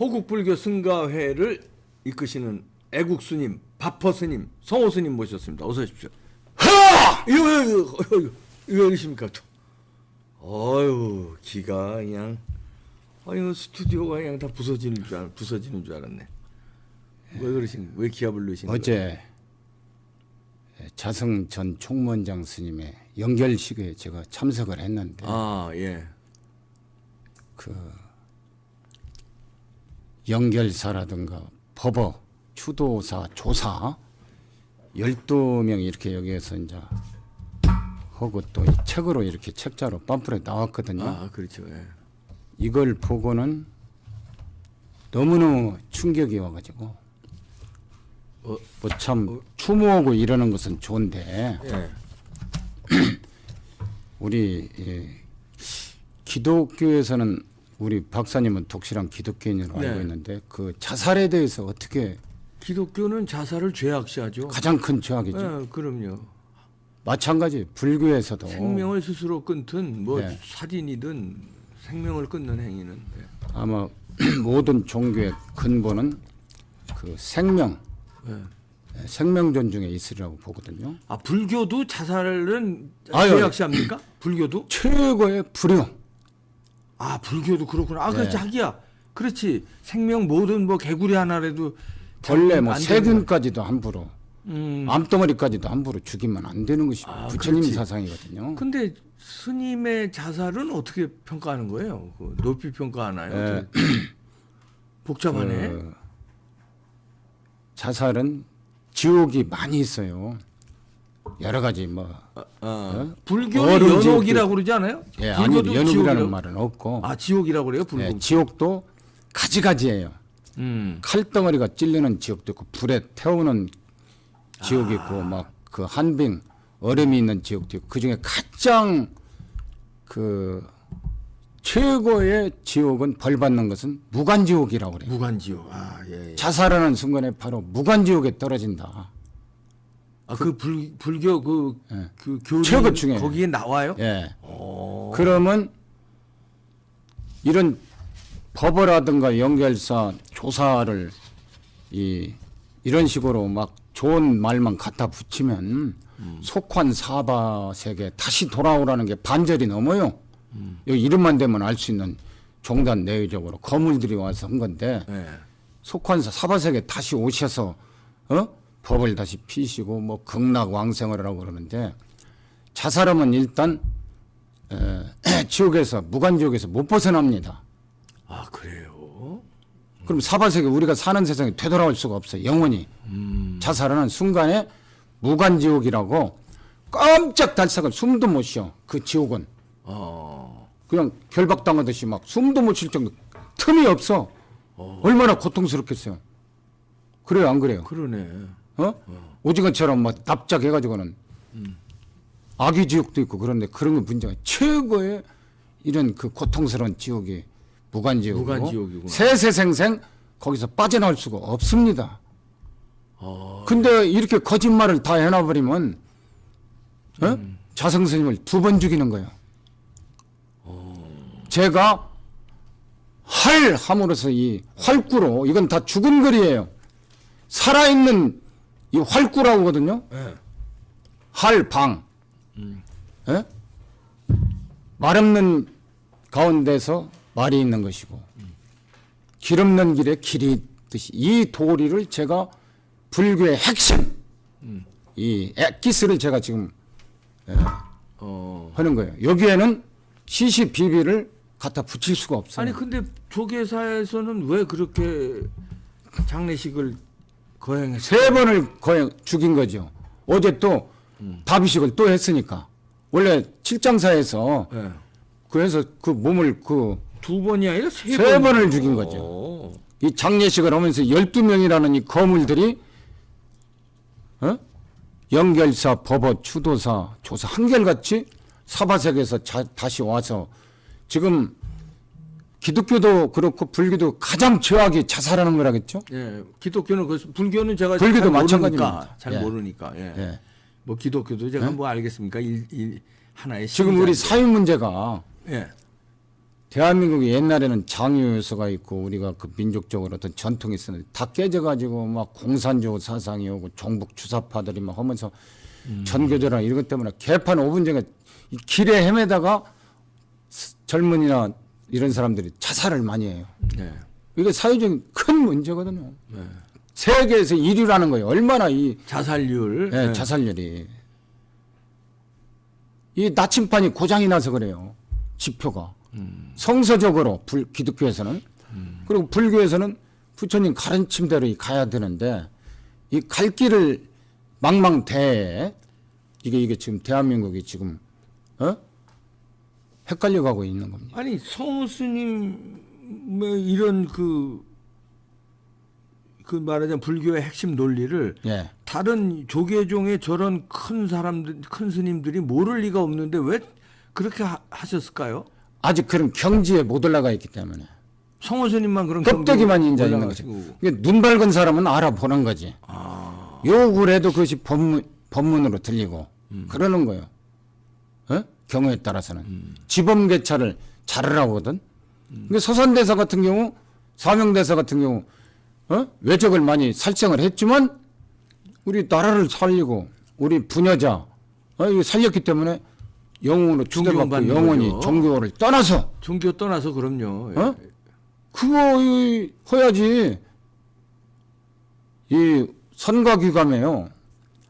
호국불교 승가회를 이끄시는 애국스님, 바퍼스님, 성호스님 모셨습니다. 어서 오십시오. 하! 이거 어디십니까 또? 어휴, 기가 그냥, 아유 스튜디오가 그냥 다 부서지는 줄 알았네. 왜 기합을 넣으신 거예요? 어제 자성 전 총무원장 스님의 연결식에 제가 참석을 했는데 예. 그 연결사라든가 법어, 추도사, 조사 12명이 이렇게 여기에서 이제 하고 또 이 책으로 이렇게 책자로 팜플에 나왔거든요. 그렇죠. 예. 이걸 보고는 너무너무 충격이 와가지고 뭐 참 추모하고 이러는 것은 좋은데 예. 우리 기독교에서는 우리 박사님은 독실한 기독교인으로 네. 알고 있는데 그 자살에 대해서 어떻게 기독교는 자살을 죄악시하죠. 가장 큰 죄악이죠. 예, 그럼요. 마찬가지 불교에서도 생명을 스스로 끊든 뭐 네. 살인이든 생명을 끊는 행위는 예. 아마 모든 종교의 근본은 그 생명, 생명 존중에 있으리라고 보거든요. 불교도 자살은 아유. 죄악시합니까? 불교도? 최고의 불효. 불교도 그렇구나. 그렇지 네. 자기야. 그렇지. 생명 뭐든 뭐 개구리 하나라도 벌레 뭐 안 되는 세균까지도 함부로 음. 암덩어리까지도 함부로 죽이면 안 되는 것이 부처님 그렇지. 사상이거든요. 근데 스님의 자살은 어떻게 평가하는 거예요? 높이 평가하나요? 예. 복잡하네. 그 자살은 지옥이 많이 있어요. 여러 가지 뭐 불교는 어른 연옥이라고 그러지 않아요? 예, 아니 불교도 연옥이라는 지옥이라고? 말은 없고 지옥이라고 그래요? 불교. 예, 지옥도 가지가지예요. 칼덩어리가 찔리는 지옥도 있고 불에 태우는 지옥이 있고 막 그 한빙 얼음이 있는 지옥도 있고 그중에 가장 그 최고의 지옥은 벌 받는 것은 무간지옥이라고 그래요. 무간지옥. 예. 자살하는 순간에 바로 무간지옥에 떨어진다. 그 불교 그 교리 최고 중에 거기에 나와요? 예. 그러면 이런 법어라든가 연결사 조사를 이런 식으로 막 좋은 말만 갖다 붙이면 속환 사바세계 다시 돌아오라는 게 반절이 넘어요. 여기 이름만 되면 알 수 있는 종단 내외적으로 거물들이 와서 한 건데 네. 속환사 사바세계 다시 오셔서 법을 다시 피시고 뭐 극락왕생을 하라고 그러는데 자살하면 일단 지옥에서 무간지옥에서 못 벗어납니다. 그래요? 그럼 사바세계 우리가 사는 세상에 되돌아올 수가 없어요. 영원히. 자살하는 순간에 무간지옥이라고 깜짝 달싹을 숨도 못 쉬어. 그 지옥은. 그냥 결박당하듯이 막 숨도 못 쉴 정도 틈이 없어. 얼마나 고통스럽겠어요. 그래요 안 그래요? 그러네. 오징어처럼 막 납작해가지고는 아기 지옥도 있고 그런데 그런 게 문제가 최고의 이런 그 고통스러운 지옥이 무간지옥이고 무간지옥이구나. 세세생생 거기서 빠져나올 수가 없습니다. 근데 이렇게 거짓말을 다 해놔버리면 자성 스님을 2번 죽이는 거예요. 제가 활 함으로써 이 활구로 이건 다 죽은 글이에요. 살아있는 이 활구라고 하거든요. 네. 활방. 예? 말 없는 가운데서 말이 있는 것이고 길 없는 길에 길이 있듯이 이 도리를 제가 불교의 핵심 이 엑기스를 제가 지금 하는 거예요. 여기에는 시시비비를 갖다 붙일 수가 없어요. 아니 근데 조계사에서는 왜 그렇게 장례식을 거행했어요? 3번을 죽인 거죠. 어제 또 다비식을 또 했으니까. 원래 칠장사에서 네. 그래서 그 몸을 그 2번이 아니라 3번을 죽인 거죠. 이 장례식을 하면서 12명이라는 이 거물들이 연결사, 법어, 추도사, 조사 한결같이 사바sek에서 다시 와서 지금 기독교도 그렇고 불교도 가장 죄악이 자살하는 거라겠죠? 예, 기독교는 불교는 제가 불교도 잘 마찬가지입니다. 모르니까 잘 예. 모르니까. 예. 예. 뭐 기독교도 제가 뭐 알겠습니까? 하나의 지금 우리 신자인데. 사유 문제가 예. 대한민국이 옛날에는 장유유서가 있고 우리가 그 민족적으로 어떤 전통이 있었는데 다 깨져가지고 막 공산주의 사상이 오고 종북 주사파들이 막 하면서 전교조랑 이런 것 때문에 개판 5분 전에 이 길에 헤매다가 젊은이나 이런 사람들이 자살을 많이 해요. 네. 이게 사회적인 큰 문제거든요. 네. 세계에서 1위라는 거예요. 얼마나 이 자살률. 네, 네. 자살률이. 이 나침판이 고장이 나서 그래요. 지표가. 성서적으로 기독교에서는 그리고 불교에서는 부처님 가르침대로 가야 되는데 이 갈 길을 망망대해 이게 지금 대한민국이 지금 헷갈려 가고 있는 겁니다. 아니 성우 스님의 이런 그 말하자면 불교의 핵심 논리를 예. 다른 조계종의 저런 큰 사람들, 큰 스님들이 모를 리가 없는데 왜 그렇게 하셨을까요? 아직 그런 경지에 못 올라가 있기 때문에 성호 스님만 그런 껍데기만 인자 있는 올라가시고. 거죠. 그러니까 눈 밝은 사람은 알아보는 거지. 욕을 해도 그것이 법문으로 들리고 그러는 거예요. 경우에 따라서는 지범개차를 잘하라거든. 그러니까 서산대사 같은 경우, 사명대사 같은 경우 외적을 많이 살생을 했지만 우리 나라를 살리고 우리 부녀자 이거 살렸기 때문에 영웅으로 추대받고 존경받는 영원히 거죠. 종교를 떠나서 종교 떠나서 그럼요. 그거 해야지. 이 선가귀감에요.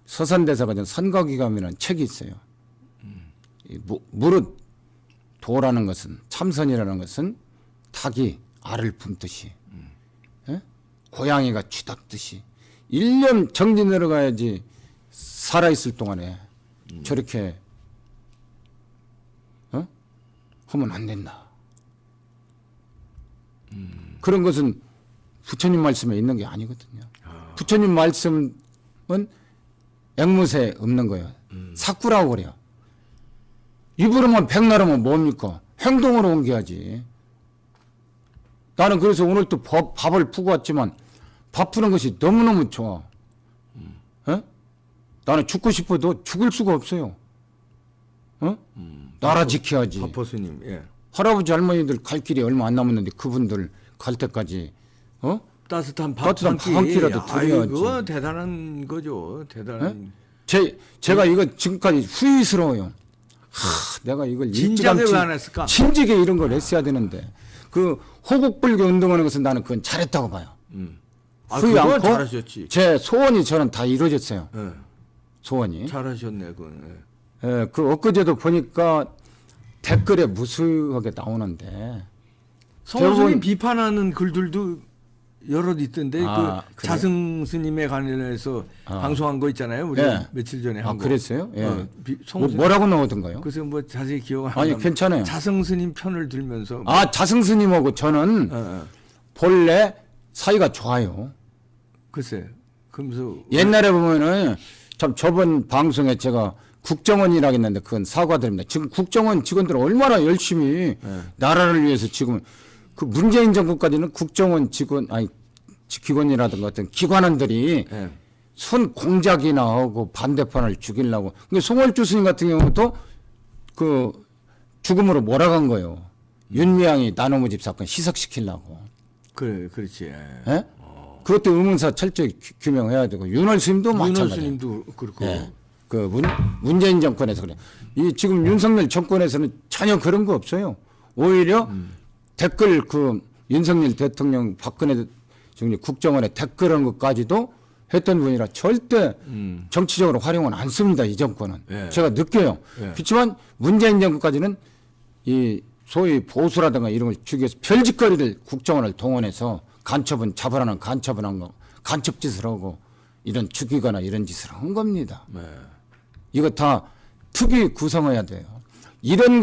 서산대사가 전 선가귀감이라는 책이 있어요. 이 무릇 도라는 것은 참선이라는 것은 닭이 알을 품듯이 고양이가 쥐닦듯이 1년 정지 내려가야지 살아있을 동안에 저렇게 하면 안 된다. 그런 것은 부처님 말씀에 있는 게 아니거든요. 부처님 말씀은 앵무새 없는 거예요. 사꾸라고 그래요. 입으로만 백나라면 뭡니까? 행동으로 옮겨야지. 나는 그래서 오늘 또 밥을 푸고 왔지만 밥 푸는 것이 너무너무 좋아. 나는 죽고 싶어도 죽을 수가 없어요. 나라 지켜야지. 바포 스님. 예. 할아버지 할머니들 갈 길이 얼마 안 남았는데 그분들 갈 때까지 따뜻한 따뜻한 밥 한 끼라도 드려야지. 그거 대단한 거죠. 대단한. 제가 이거 지금까지 후회스러워요. 내가 이걸 진작에 일찌감치 왜 안 했을까? 진작에 이런 걸 했어야 되는데 그 호국불교 운동하는 것은 나는 그건 잘했다고 봐요. 후회 그건 않고 잘하셨지. 제 소원이 저는 다 이루어졌어요. 예. 소원이. 잘하셨네, 그건. 예, 그 엊그제도 보니까 댓글에 무수하게 나오는데 성호 스님 대부분- 비판하는 글들도 여럿 있던데 아, 그 그래요? 자승 스님에 관련해서 방송한 거 있잖아요. 우리 예. 며칠 전에 한 거. 그랬어요? 예. 성호 스님 뭐라고 나오던가요? 글쎄 뭐 자세히 기억 안 아니 나면 괜찮아요. 자승 스님 편을 들면서 자승스님하고 저는 본래 사이가 좋아요. 글쎄 그러면서 옛날에 보면은 참 저번 방송에 제가 국정원이라고 했는데 그건 사과드립니다. 지금 국정원 직원들 얼마나 열심히 나라를 위해서 지금 그 문재인 정부까지는 국정원 기관이라든가 어떤 기관원들이 예. 손 공작이나 하고 반대편을 죽이려고. 근데 송월주 스님 같은 경우도 그 죽음으로 몰아간 거예요. 윤미향이 나노무집 사건 희석시키려고. 그래 그렇지. 예. 예? 그것도 의문사 철저히 규명해야 되고 윤월 스님도 윤호 마찬가지예요. 스님도 그렇고 예. 그 문재인 정권에서 그래. 이 지금 윤석열 정권에서는 전혀 그런 거 없어요. 오히려 댓글 그 윤석열 대통령 박근혜 정리 국정원에 댓글한 것까지도 했던 분이라 절대 정치적으로 활용은 안 씁니다. 이 정권은. 예. 제가 느껴요. 예. 그렇지만 문재인 정권까지는 이 소위 보수라든가 이런 걸 주기 위해서 별짓거리를 국정원을 동원해서 간첩은 잡으라는 간첩을 한 거, 간첩짓을 하고 이런 죽이거나 이런 짓을 한 겁니다. 네. 이거 다 특위 구성해야 돼요. 이런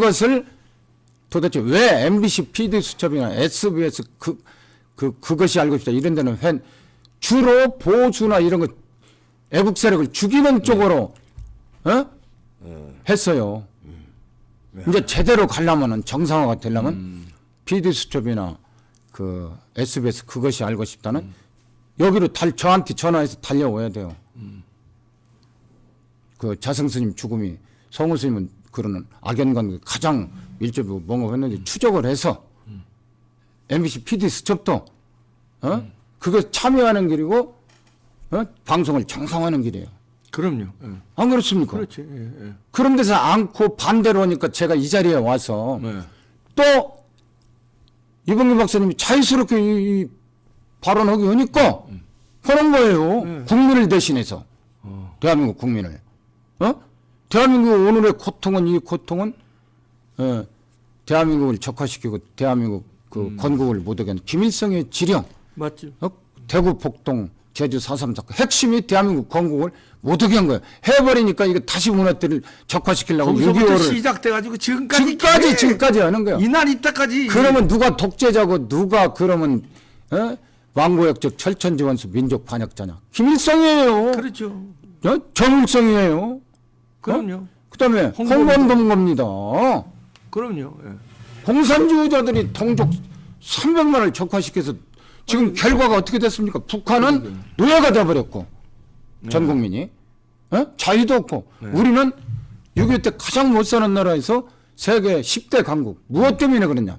도대체 왜 MBC PD수첩이나 SBS 그것이 알고 싶다 이런 데는 주로 보수나 이런 거 애국 세력을 죽이는 쪽으로 했어요. 이제 제대로 가려면은 정상화가 되려면 PD수첩이나 그 SBS 그것이 알고 싶다는 여기로 저한테 전화해서 달려와야 돼요. 그 자승스님 죽음이 성우 스님은 그러는 악연관계 가장 밀접하고 뭔가 했는데 추적을 해서 MBC PD 수첩도 그거 참여하는 길이고 방송을 정상화하는 길이에요. 그럼요. 예. 안 그렇습니까? 그렇지. 예, 예. 그런 데서 않고 반대로 하니까 제가 이 자리에 와서 네. 또 이봉규 박사님이 자유스럽게 이 발언하기 하니까 하는 거예요. 국민을 대신해서. 대한민국 국민을. 대한민국 오늘의 고통은 이 고통은 대한민국을 적화시키고 대한민국 그 건국을 못하게 한 김일성의 지령. 맞죠. 대구 폭동 제주 4.3 사건 핵심이 대한민국 건국을 못하게 한 거예요. 해버리니까 이거 다시 문화들을 적화시키려고 거기서부터 6.25를 시작돼가지고 지금까지 하는 거야. 이날 이따까지. 그러면 누가 독재자고 누가 그러면 왕고역적 철천지원수 민족 반역자냐? 김일성이에요. 그렇죠. 정일성이에요. 그럼요. 그다음에 홍범도입니다. 그럼요. 예. 공산주의자들이 동족 300만을 적화시켜서 지금 결과가 어떻게 됐습니까? 북한은 노예가 돼버렸고 전 국민이 자유도 없고 우리는 6.25 때 가장 못 사는 나라에서 세계 10대 강국. 무엇 때문에 그러냐?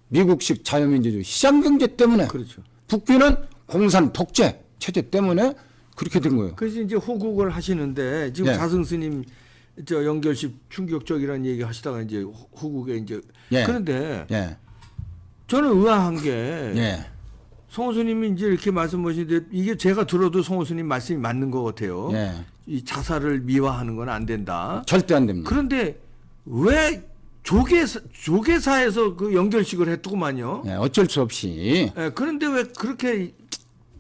미국식 자유민주주의 시장경제 때문에. 그렇죠. 북비는 공산 독재 체제 때문에 그렇게 된 거예요. 그래서 이제 호국을 하시는데 지금 예. 자승 스님 저 연결식 충격적이라는 얘기 하시다가 이제 호국에 이제 예. 그런데 예. 저는 의아한 게 예. 성호 스님이 이제 이렇게 말씀하시는데 이게 제가 들어도 성호 스님 말씀이 맞는 것 같아요. 예. 이 자살을 미화하는 건 안 된다. 절대 안 됩니다. 그런데 왜 조계사에서 그 연결식을 했더구만요. 예, 어쩔 수 없이 예, 그런데 왜 그렇게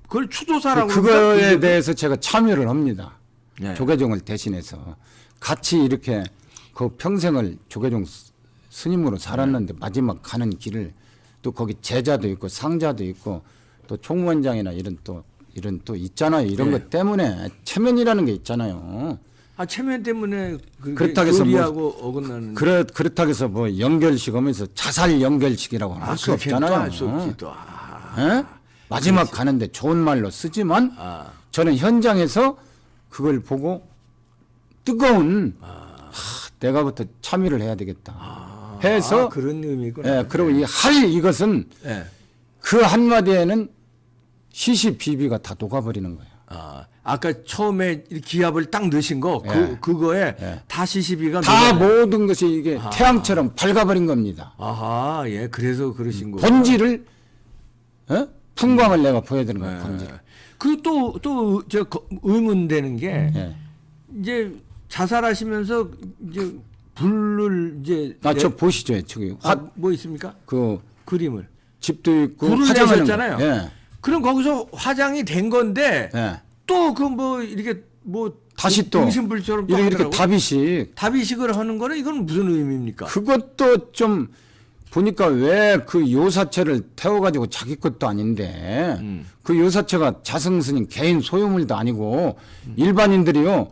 그걸 추도사라고 그거에 그러니까 대해서 제가 참여를 합니다. 예. 조계종을 대신해서 같이 이렇게 그 평생을 조계종 스님으로 살았는데 마지막 가는 길을 또 거기 제자도 있고 상자도 있고 또 총무원장이나 이런 또 있잖아요. 이런 예. 것 때문에 체면이라는 게 있잖아요. 아 체면 때문에 그렇다고 해서 교리하고 어긋나는. 그렇다고 해서 뭐 연결식 하면서 자살 연결식이라고 할 수 없잖아요. 할수 없지 또. 예? 마지막 가는데 좋은 말로 쓰지만 저는 현장에서 그걸 보고 뜨거운 내가부터 참여를 해야 되겠다 해서 그런 의미구나. 예, 그리고 이것은 예. 그 한마디에는 시시비비가 다 녹아버리는 거예요. 아까 처음에 이 기합을 딱 넣으신 거 예. 그거에 예. 다시 시비가 다 모든 것이 이게 태양처럼 밝아버린 겁니다. 아하 예 그래서 그러신 거예요. 본질을 풍광을 내가 보여드리는 거예요. 본질. 그또저 의문되는 게 예. 이제 자살하시면서 이제 불을 이제 저 보시죠. 저기 뭐 있습니까? 그 그림을 집도 있고 불을 화장하는 내셨잖아요. 거. 예. 그럼 거기서 화장이 된 건데 예. 또 그 뭐 이렇게 뭐 다시 또 등신불처럼 또 이렇게 하더라고요. 다비식 다비식을 하는 거는 이건 무슨 의미입니까? 그것도 좀 보니까 왜 그 요사체를 태워가지고 자기 것도 아닌데 그 요사체가 자승스님 개인 소유물도 아니고 일반인들이요.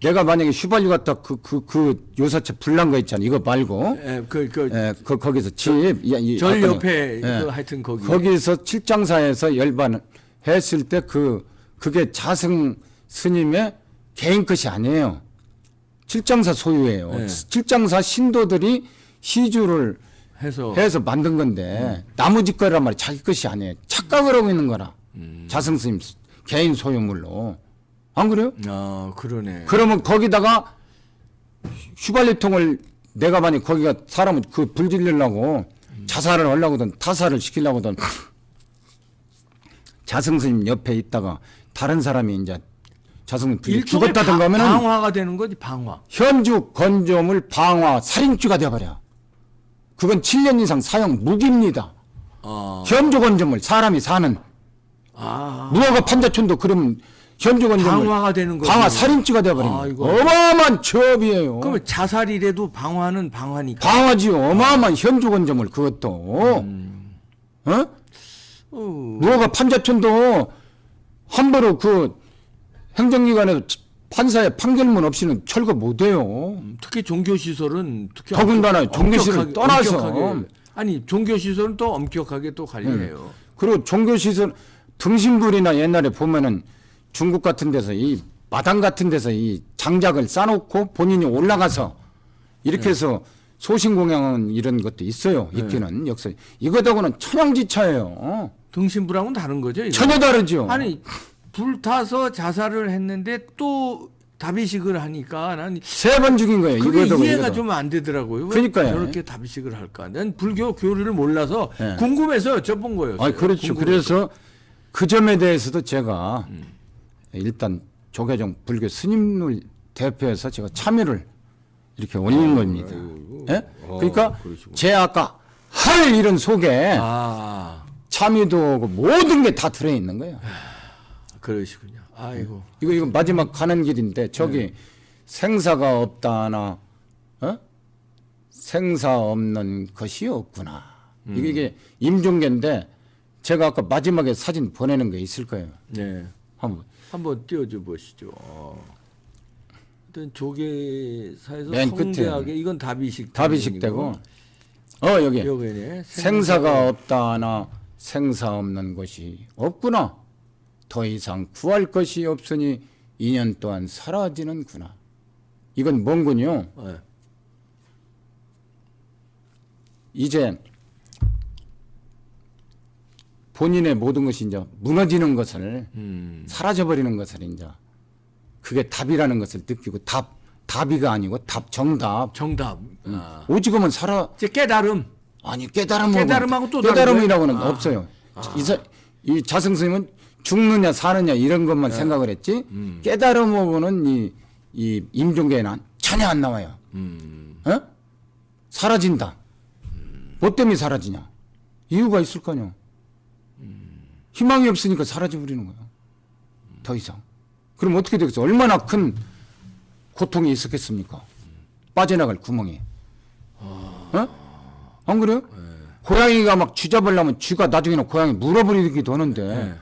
내가 만약에 휘발유 갖다 그 요사체 불난 거 있잖아. 이거 말고. 예, 거기서 절 옆에 예. 하여튼 거기서 칠장사에서 열반을 했을 때 그게 자승 스님의 개인 것이 아니에요. 칠장사 소유예요. 네. 칠장사 신도들이 시주를 해서 만든 건데 나머지 거란 말이 자기 것이 아니에요. 착각을 하고 있는 거라. 자승 스님 개인 소유물로. 안 그래요? 그러네. 그러면 거기다가 휘발유통을 내가 만약 거기가 사람을 그 불 지르려고 자살을 하려고든 타살을 시키려고든 자승스님 옆에 있다가 다른 사람이 이제 자승스님 죽었다든가 하면은 방화가 되는 거지 방화. 현주 건조물 방화 살인죄가 되어버려. 그건 7년 이상 사형 무기입니다. 현주 건조물 사람이 사는 무허가 판자촌도 그러면 현주 건조물 방화가 되는 거죠. 방화 살인죄가 되어버립니다. 이거. 어마어마한 죄업이에요. 그러면 자살이라도 방화는 방화니까. 방화지요. 어마어마한 현주 건조물 그것도. 무허가 판자촌도 함부로 그 행정기관에서 판사의 판결문 없이는 철거 못해요. 특히 종교시설은 특히 더군다나 종교시설을 떠나서 아니 종교시설은 또 엄격하게 또 관리해요. 그리고 종교시설 등신불이나 옛날에 보면은 중국 같은 데서 이 마당 같은 데서 이 장작을 쌓아놓고 본인이 올라가서 이렇게 해서 소신공양은 이런 것도 있어요. 있기는 역사. 이거하고는 천양지차예요. 등신부랑은 다른 거죠? 이거? 전혀 다르죠. 아니 불타서 자살을 했는데 또 답이식을 하니까 난 3번 죽인 거예요. 그게 이거하고 이해가 이거하고. 좀 안 되더라고요. 왜 그러니까요. 저렇게 답이식을 할까? 난 불교 교리를 몰라서 네. 궁금해서 여쭤본 거예요. 아, 그렇죠. 그래서 그 점에 대해서도 제가 일단 조계종 불교 스님을 대표해서 제가 참여를 이렇게 올린 겁니다. 예? 그러니까 그러시구나. 제 아까 할 일은 속에 아 참여도 하고 모든 게 다 들어 있는 거예요. 그러시군요. 아이고. 이거 마지막 가는 길인데 저기 생사가 없다나 생사 없는 것이 없구나. 이게 임종계인데 제가 아까 마지막에 사진 보내는 게 있을 거예요. 네. 한번 띄워줘 보시죠. 일단 조계사에서 맨 끝에. 성대하게 이건 답이식 답이식되고 여기 여기네. 생사가 없다나 생사 없는 것이 없구나. 더 이상 구할 것이 없으니 인연 또한 사라지는구나. 이건 뭔군요. 네. 이제 본인의 모든 것이 이제 무너지는 것을 사라져버리는 것을 이제 그게 답이라는 것을 느끼고 답이가 아니고 정답. 정답. 아. 오직하면 살아. 이제 깨달음. 아니 깨달음하고 깨달음하고 또 다른 깨달음이라고는 거예요? 없어요. 이 자승스님은 죽느냐 사느냐 이런 것만 생각을 했지 깨달음하고는 이 임종계에는 전혀 안 나와요. 사라진다. 뭐 때문에 사라지냐? 이유가 있을 거냐? 희망이 없으니까 사라져 버리는 거야. 더 이상. 그럼 어떻게 되겠어? 얼마나 큰 고통이 있었겠습니까? 빠져나갈 구멍이. 안 그래요? 고양이가 막 쥐 잡으려면 쥐가 나중에는 고양이 물어버리기도 하는데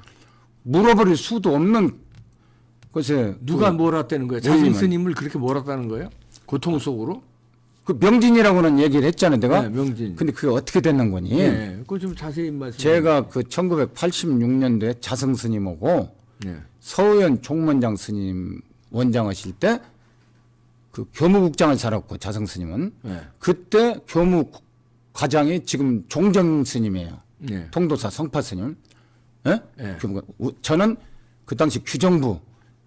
물어버릴 수도 없는 것에 누가 몰았다는 거예요? 자신 스님을 그렇게 몰았다는 거예요? 고통 속으로? 그 명진이라고는 얘기를 했잖아요, 내가. 네, 명진. 근데 그게 어떻게 됐는 거니? 네, 그거 좀 자세히 말씀. 제가 그 1986년도에 자승 스님하고 네. 서우연 총무원장 스님 원장하실 때 그 교무국장을 살았고 자승 스님은 네. 그때 교무과장이 지금 종정 스님이에요. 네. 통도사 성파 스님. 예? 네. 저는 그 당시 규정부,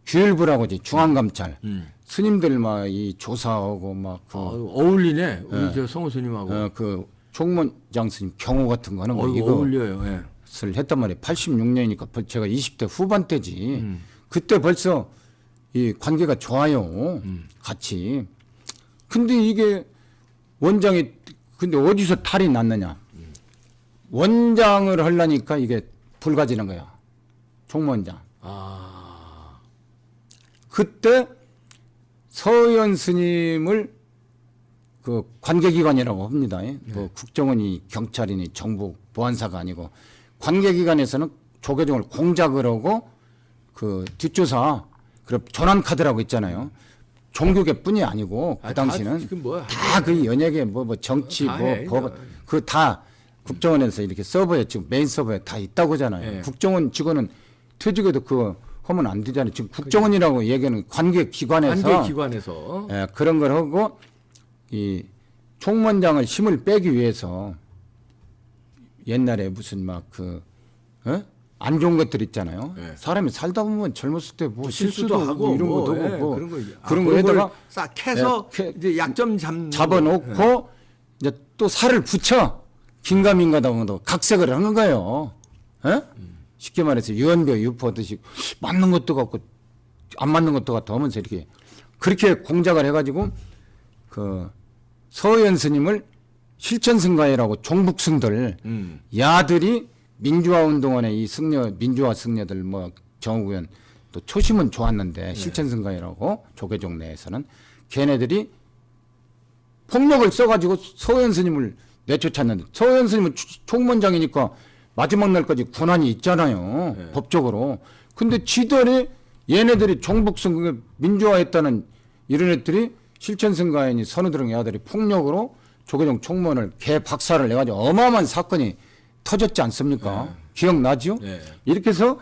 규율부라고 하지 중앙감찰 스님들 막 이 조사하고 막 그 어울리네. 우리 저 성호 스님하고. 그 총무장 스님 경호 같은 거 하는 거 이거 어울려요. 예. 를 했단 말이에요. 86년이니까 제가 20대 후반 때지. 그때 벌써 이 관계가 좋아요. 같이. 근데 이게 원장이 근데 어디서 탈이 났느냐? 원장을 하려니까 이게 불가지는 거야. 총무원장. 아. 그때 서현 스님을 그 관계기관이라고 합니다. 뭐 국정원이 경찰이니 정부 보안사가 아니고 관계기관에서는 조계종을 공작을 하고 그 뒷조사 그런 전환카드라고 있잖아요. 종교계뿐이 아니고 그 당시는 다 그 연예계 뭐 정치 다 뭐 해, 법 그 다 국정원에서 이렇게 서버에 지금 메인 서버에 다 있다고 하잖아요. 예. 국정원 직원은 퇴직해도 그거 하면 안 되잖아요. 지금 국정원이라고 얘기하는 관계기관에서 예, 그런 걸 하고 이 총무원장을 힘을 빼기 위해서 옛날에 무슨 막 안 좋은 것들 있잖아요. 예. 사람이 살다 보면 젊었을 때 뭐 실수도 실수도 하고 하고 이런 뭐, 것도 예, 하고 그런 거 그런 거에다가 싹 캐서 이제 약점 잡아놓고 이제 또 살을 붙여 긴가민가다고도 각색을 하는 거예요. 예? 쉽게 말해서 유언비어 유포하듯이 맞는 것도 같고 안 맞는 것도 같아 하면서 이렇게 그렇게 공작을 해가지고 그 서현 스님을 실천승가이라고 종북승들 야들이 민주화운동원의 이 민주화 승려들 뭐 정의원 또 초심은 좋았는데 실천승가이라고 조계종 내에서는 걔네들이 폭력을 써가지고 서현 스님을 내쫓았는데 서현 스님은 총무원장이니까 마지막 날까지 권한이 있잖아요. 법적으로. 근데 지들이 얘네들이 종북승 민주화했다는 이런 애들이 실천승가인이 선우들은 야들이 폭력으로 조계종 총무원을 개박살을 내가지고 어마어마한 사건이 터졌지 않습니까? 기억나죠? 이렇게 해서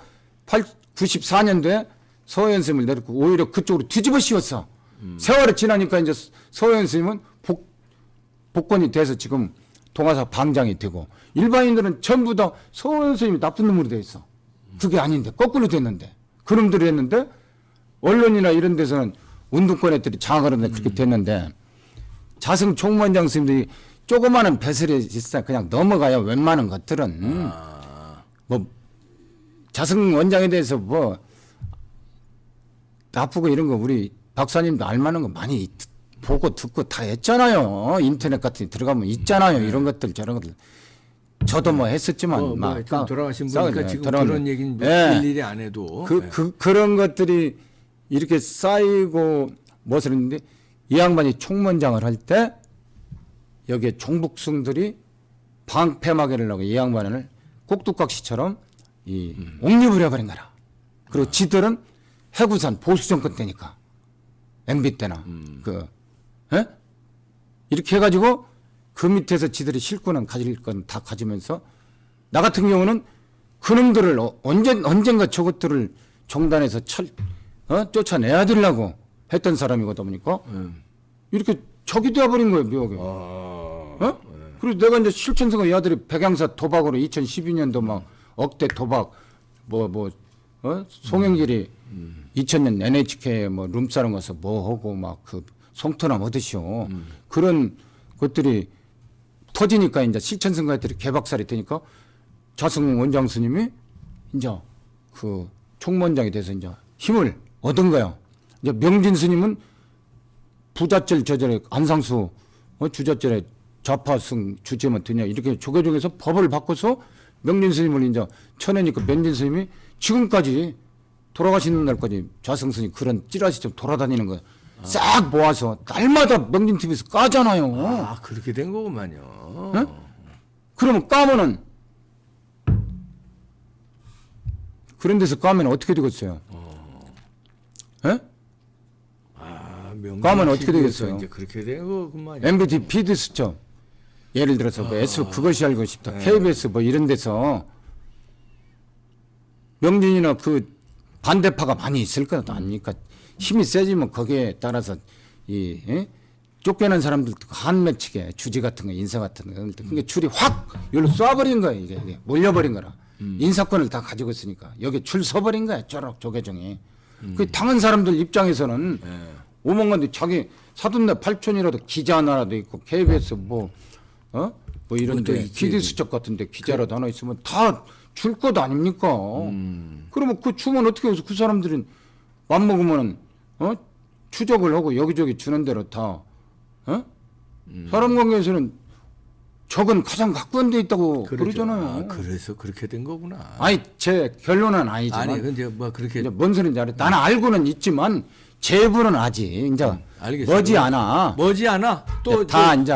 94년도에 서현 스님을 내렸고 오히려 그쪽으로 뒤집어 씌웠어. 세월이 지나니까 이제 서현 스님은 복권이 돼서 지금 동아사 방장이 되고 일반인들은 전부 다 선생님이 나쁜 놈으로 돼 있어. 그게 아닌데 거꾸로 됐는데 그놈들이 했는데 언론이나 이런 데서는 운동권 애들이 장악을 하는데 그렇게 됐는데 자승 총무원장 스님들이 조그마한 배설이 있어 그냥 넘어가야 웬만한 것들은 뭐 자승 원장에 대해서 뭐 나쁘고 이런 거 우리 박사님도 알만한 거 많이 보고 듣고 다 했잖아요. 인터넷 같은 데 들어가면 있잖아요. 이런 것들 저런 것들. 저도 뭐 했었지만 막 하여튼 돌아가신 분이니까 지금 그런 얘기는 예. 일일이 안 해도 그런 것들이 이렇게 쌓이고 무엇을 했는데 이 양반이 총무원장을 할 때 여기에 종북승들이 방패막이를 하고 이 양반을 꼭두각시처럼 이 옹립을 해버린 거라. 그리고 지들은 해구산 보수정권 때니까 MB 때나 예? 이렇게 해가지고 그 밑에서 지들이 실권은 가질 건 다 가지면서 나 같은 경우는 그놈들을 언젠가 저것들을 종단에서 쫓아내야 되려고 했던 사람이거다 보니까 이렇게 적이 되어버린 거예요 묘하게. 그리고 내가 이제 실천성의 이 아들이 백양사 도박으로 2012년도 막 억대 도박 송영길이 2000년 NHK에 뭐 룸사롱 가서 뭐 하고 막 그 송토남 얻으시오. 그런 것들이 터지니까 이제 실천성가 애들이 개박살이 되니까 자승 원장 스님이 이제 그 총무원장이 돼서 이제 힘을 얻은 거야. 이제 명진 스님은 부자절 저절에 안상수 주자절에 좌파승 주제만 되냐 이렇게 조계종에서 법을 바꿔서 명진 스님을 이제 쳐내니까 명진 스님이 지금까지 돌아가시는 날까지 자승 스님 그런 찌라시 좀 돌아다니는 거야. 싹 모아서 날마다 명진 TV에서 까잖아요. 아 그렇게 된 거구만요. 응? 그러면 까면은 그런 데서 까면 어떻게 되겠어요? 예? 까면 어떻게 되겠어요? 이제 그렇게 된 거구만요. MBT PD 수첩 예를 들어서 뭐 S 그것이 알고 싶다 KBS 뭐 이런 데서 명진이나 그 반대파가 많이 있을 것 아닙니까? 힘이 세지면 거기에 따라서 이 쫓겨난 사람들 한 맺히게 주지 같은 거 인사 같은 거 그게 줄이 확 여기로 쏴버린 거야 이게 몰려버린 거라 인사권을 다 가지고 있으니까 여기 줄 서버린 거야 쪼록 조계종이 그 당한 사람들 입장에서는 오만간데 자기 사돈네 팔촌이라도 기자 하나라도 있고 KBS 뭐 이런데 PD 수첩 같은데 기자라도 하나 있으면 다 줄 것 아닙니까? 그러면 그 주면 어떻게 해서 그 사람들은 맘먹으면은 추적을 하고 여기저기 주는 대로 다 사람 관계에서는 적은 가장 가까운 데 있다고 그러잖아요. 아, 그래서 그렇게 된 거구나. 아니 제 결론은 아니지만 아니 근데 뭐 그렇게 이제 뭔 소리인지 알아. 나는 알고는 있지만 제부는 아직 이제 알겠습니다. 머지않아 또 다 이제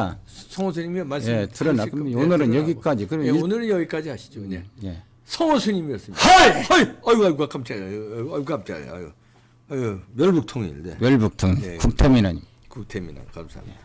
성호 스님이 말씀 들어나. 그럼 오늘은 여기까지. 그럼 오늘은 여기까지 하시죠. 네. 성호 스님이었습니다. 아이고 깜짝이야. 아이고 깜짝이야. 아유 멸북통일. 네. 멸북통 국태민은 구태민아 감사합니다.